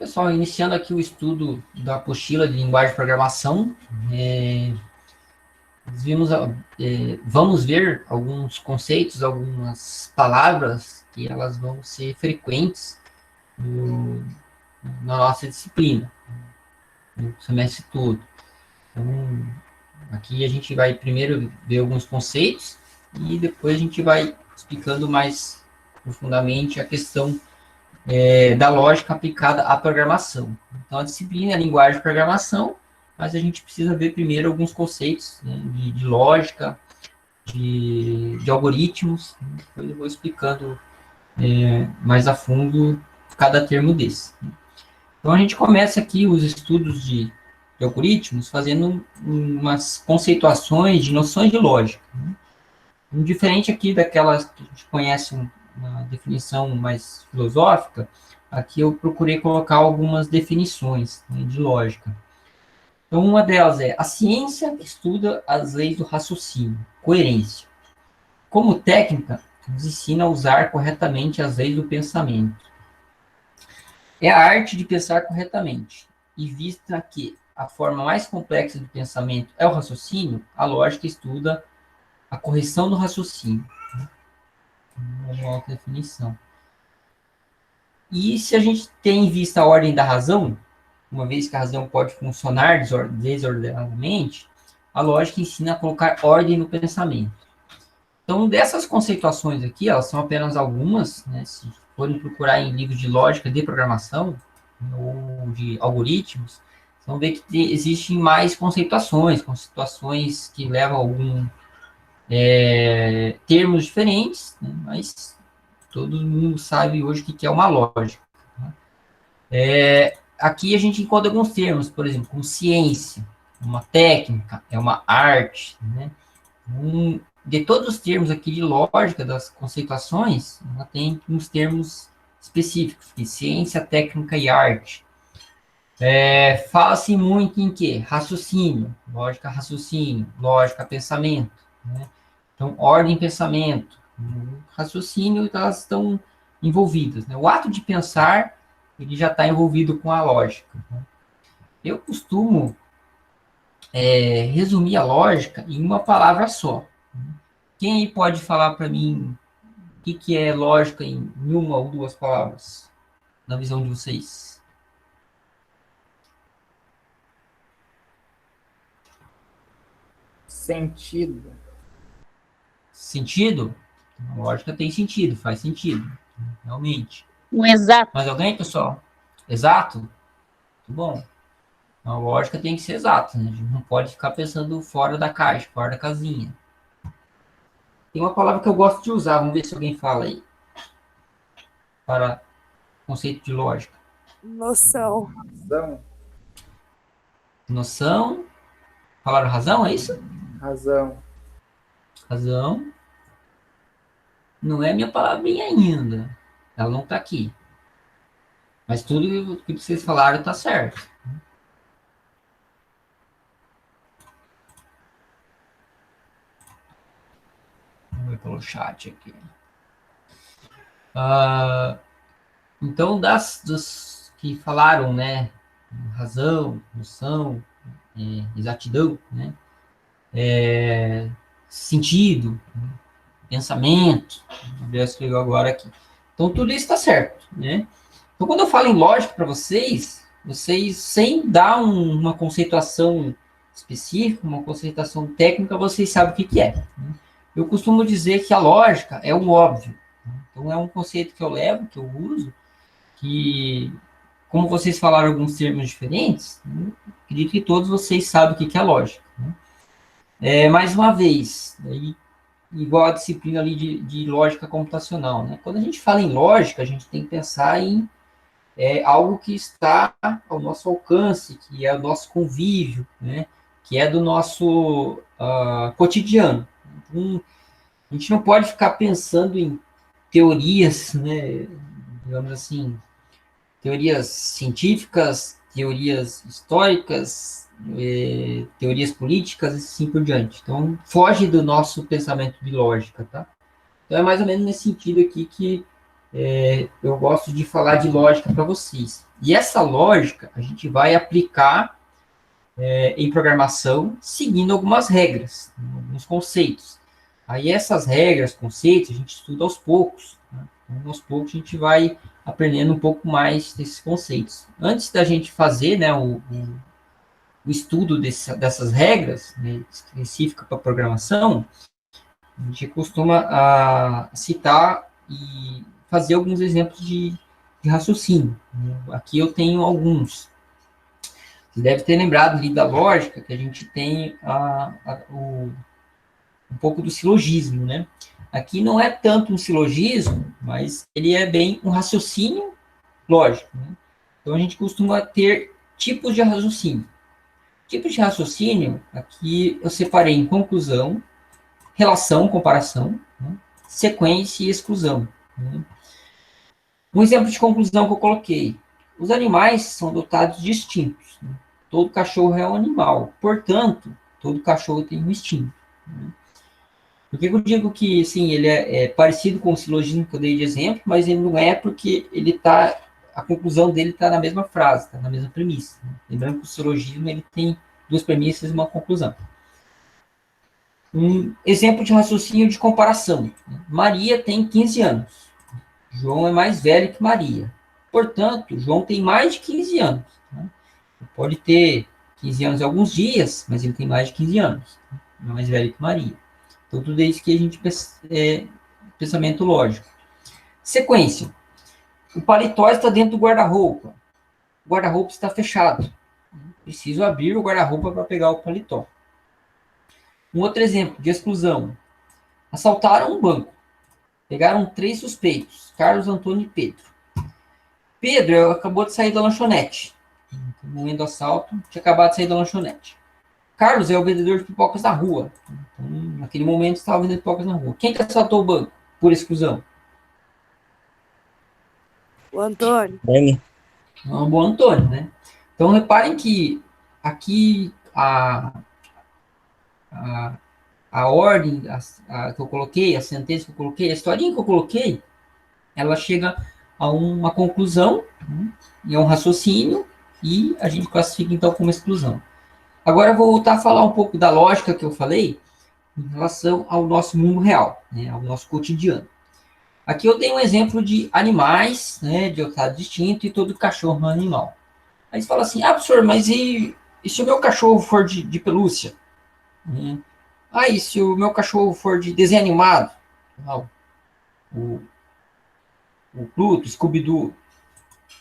Pessoal, iniciando aqui o estudo da apostila de linguagem de programação, vimos, vamos ver alguns conceitos, algumas palavras que elas vão ser frequentes na nossa disciplina, no semestre todo. Então, aqui a gente vai primeiro ver alguns conceitos e depois a gente vai explicando mais profundamente a questão da lógica aplicada à programação. Então, a disciplina é a linguagem de programação, mas a gente precisa ver primeiro alguns conceitos, né, de lógica, de algoritmos, né, depois eu vou explicando mais a fundo cada termo desse. Então, a gente começa aqui os estudos de algoritmos fazendo umas conceituações de noções de lógica. Né? Diferente aqui daquelas que a gente conhece uma definição mais filosófica, aqui eu procurei colocar algumas definições, né, de lógica. Então, uma delas é: a ciência estuda as leis do raciocínio, coerência. Como técnica, nos ensina a usar corretamente as leis do pensamento. É a arte de pensar corretamente. E vista que a forma mais complexa do pensamento é o raciocínio, a lógica estuda a correção do raciocínio. Uma outra definição. E se a gente tem em vista a ordem da razão, uma vez que a razão pode funcionar desordenadamente, a lógica ensina a colocar ordem no pensamento. Então, dessas conceituações aqui, elas são apenas algumas, né? Se forem procurar em livros de lógica de programação ou de algoritmos, vocês vão ver que existem mais conceituações que levam a algum termos diferentes, né? Mas todo mundo sabe hoje o que é uma lógica. Aqui a gente encontra alguns termos, por exemplo, como ciência, uma técnica, é uma arte, né? De todos os termos aqui de lógica, das conceituações, ela tem uns termos específicos, que ciência, técnica e arte. Fala-se muito em quê? Raciocínio, lógica, pensamento, né? Então, ordem e pensamento, raciocínio, elas estão envolvidas, né? O ato de pensar, ele já está envolvido com a lógica. Eu costumo resumir a lógica em uma palavra só. Quem aí pode falar para mim o que é lógica em uma ou duas palavras, na visão de vocês? Sentido. Sentido? A lógica tem sentido, faz sentido, realmente. Um exato. Mas alguém, pessoal? Exato? Muito bom. A lógica tem que ser exata, né? A gente não pode ficar pensando fora da caixa, fora da casinha. Tem uma palavra que eu gosto de usar, vamos ver se alguém fala aí. Para conceito de lógica. Noção. Razão. Noção. Falaram razão, é isso? Razão. Razão. Não é minha palavrinha ainda. Ela não está aqui. Mas tudo que vocês falaram está certo. Vamos ver pelo chat aqui. Então, dos que falaram, né? Razão, noção, exatidão, né? Sentido, pensamento. Vamos ver se pegou agora aqui. Então, tudo isso está certo, né? Então, quando eu falo em lógica para vocês, sem dar uma conceituação específica, uma conceituação técnica, vocês sabem o que é. Né? Eu costumo dizer que a lógica é o óbvio. Então, é um conceito que eu levo, que eu uso, que, como vocês falaram alguns termos diferentes, né, acredito que todos vocês sabem o que é lógica. Né? Mais uma vez, igual a disciplina ali de lógica computacional. Né? Quando a gente fala em lógica, a gente tem que pensar em algo que está ao nosso alcance, que é o nosso convívio, né? Que é do nosso cotidiano. Então, a gente não pode ficar pensando em teorias, né? Digamos assim, teorias científicas, teorias históricas, teorias políticas e assim por diante. Então, foge do nosso pensamento de lógica, tá? Então, é mais ou menos nesse sentido aqui que eu gosto de falar de lógica para vocês. E essa lógica a gente vai aplicar em programação seguindo algumas regras, alguns conceitos. Aí essas regras, conceitos, a gente estuda aos poucos. Né? Então, aos poucos a gente vai aprendendo um pouco mais desses conceitos. Antes da gente fazer, né, o estudo dessas regras, né, específicas para programação, a gente costuma citar e fazer alguns exemplos de raciocínio. Né? Aqui eu tenho alguns. Você deve ter lembrado ali da lógica que a gente tem um pouco do silogismo, né? Aqui não é tanto um silogismo, mas ele é bem um raciocínio lógico. Né? Então a gente costuma ter tipos de raciocínio. Tipos de raciocínio, aqui eu separei em conclusão, relação, comparação, né? Sequência e exclusão. Né? Um exemplo de conclusão que eu coloquei. Os animais são dotados de instintos. Né? Todo cachorro é um animal. Portanto, todo cachorro tem um instinto. Né? Por que eu digo que, sim, ele é parecido com o silogismo que eu dei de exemplo, mas ele não é porque a conclusão dele está na mesma frase, está na mesma premissa. Né? Lembrando que o silogismo ele tem duas premissas e uma conclusão. Um exemplo de raciocínio de comparação. Maria tem 15 anos. João é mais velho que Maria. Portanto, João tem mais de 15 anos. Né? Pode ter 15 anos em alguns dias, mas ele tem mais de 15 anos. Né? É mais velho que Maria. Então, tudo isso que a gente pensamento lógico. Sequência. O paletó está dentro do guarda-roupa. O guarda-roupa está fechado. Preciso abrir o guarda-roupa para pegar o paletó. Um outro exemplo de exclusão. Assaltaram um banco. Pegaram 3 suspeitos, Carlos, Antônio e Pedro. Pedro acabou de sair da lanchonete. No momento do assalto, tinha acabado de sair da lanchonete. Carlos é o vendedor de pipocas na rua. Então, naquele momento, estava vendendo pipocas na rua. Quem que assaltou o banco, por exclusão? O Antônio. Não, o Antônio, né? Então, reparem que aqui a ordem que eu coloquei, a sentença que eu coloquei, a historinha que eu coloquei, ela chega a uma conclusão, né? E a um raciocínio, e a gente classifica, então, como exclusão. Agora, eu vou voltar a falar um pouco da lógica que eu falei em relação ao nosso mundo real, né? Ao nosso cotidiano. Aqui eu tenho um exemplo de animais, né, de estado distinto, e todo cachorro é um animal. Aí você fala assim, professor, mas e se o meu cachorro for de pelúcia? E se o meu cachorro for de desenho animado? O, o Pluto, Scooby-Doo.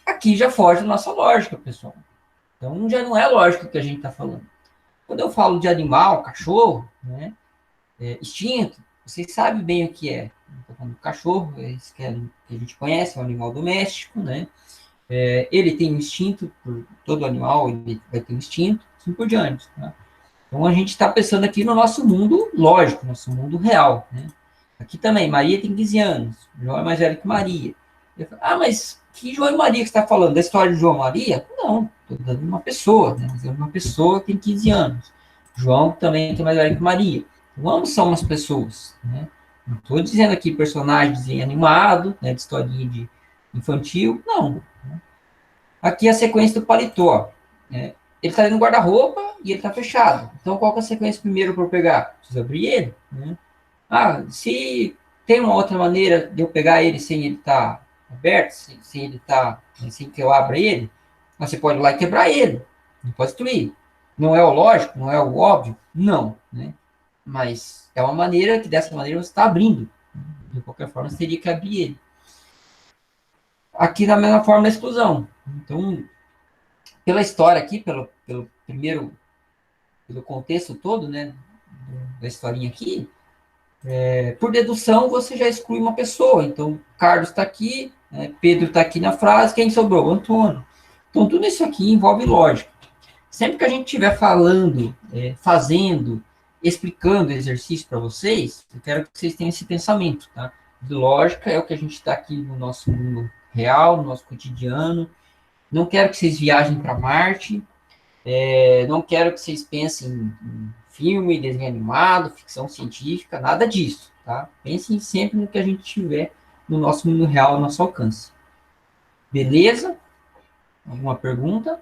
Aqui já foge da nossa lógica, pessoal. Então já não é lógica que a gente está falando. Quando eu falo de animal, cachorro, né, instinto, vocês sabem bem o que é. Estou falando do cachorro, esse que a gente conhece, é um animal doméstico, né? Ele tem um instinto, todo animal ele vai ter um instinto, assim por diante. Tá? Então a gente está pensando aqui no nosso mundo lógico, nosso mundo real. Né? Aqui também, Maria tem 15 anos, João é mais velho que Maria. Falo, mas que João e Maria que você está falando? Da história de João e Maria? Não, estou dando uma pessoa, né? Uma pessoa que tem 15 anos. João também tem mais velho que Maria. Então, ambos são umas pessoas. Né? Não estou dizendo aqui personagens animados, né, de historinha de infantil, não. Aqui a sequência do paletó. Né? Ele está no guarda-roupa e ele está fechado. Então, qual que é a sequência primeiro para eu pegar? Preciso abrir ele. Né? Se tem uma outra maneira de eu pegar ele sem ele estar aberto, sem ele estar, sem que eu abra ele, você pode ir lá e quebrar ele. Não pode destruir. Não é o lógico, não é o óbvio? Não. Né? Mas é uma maneira que dessa maneira você está abrindo. De qualquer forma, você teria que abrir ele. Aqui da mesma forma da exclusão. Então, pela história aqui, pelo contexto todo, né, da historinha aqui, por dedução você já exclui uma pessoa. Então, Carlos está aqui, né, Pedro está aqui na frase, quem sobrou? Antônio. Então, tudo isso aqui envolve lógica. Sempre que a gente estiver falando, fazendo, explicando exercício para vocês, eu quero que vocês tenham esse pensamento, tá? De lógica é o que a gente está aqui no nosso mundo real, no nosso cotidiano. Não quero que vocês viajem para Marte, não quero que vocês pensem em filme, desenho animado, ficção científica, nada disso, tá? Pensem sempre no que a gente estiver no nosso mundo real, ao nosso alcance. Beleza? Alguma pergunta?